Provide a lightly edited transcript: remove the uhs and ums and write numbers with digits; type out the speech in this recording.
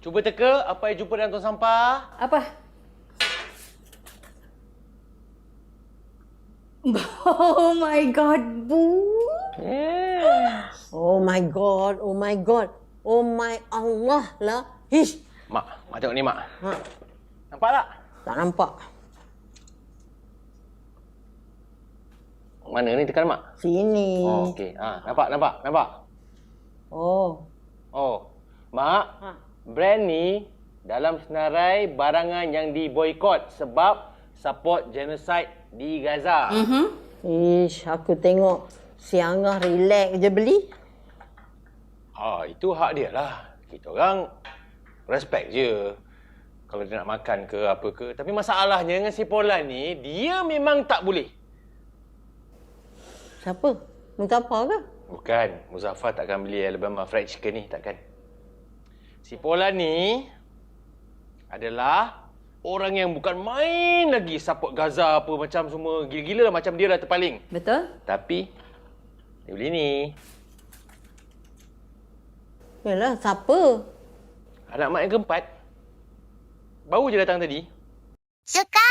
Cuba teka apa yang jumpa dalam tong sampah. Apa? Oh my God, Bu. Yes. Oh my God, oh my God. Oh my Allah lah. Hish. Mak tengok ni, Mak. Ha, Nampak tak? tak nampak. Mana ni tekan, Mak? Sini. Oh, okey. Nampak? Oh. Oh. Mak, brand ni dalam senarai barangan yang diboikot sebab support genocide di Gaza. Ish, aku tengok si Angah relax je beli. Itu hak dia lah. Kita orang respect je kalau dia nak makan ke apa ke. Tapi masalahnya dengan si Polan ni, dia memang tak boleh. Siapa? Muzaffar ke? Bukan. Muzaffar takkan beli Alabama fried chicken ni, takkan. Si Polan ni adalah orang yang bukan main lagi support Gaza apa macam semua. Gila-gila lah macam dia dah terpaling. Betul? Tapi, dia beli ni. Yalah, siapa? Anak mak yang keempat. Baru je datang tadi. Suka.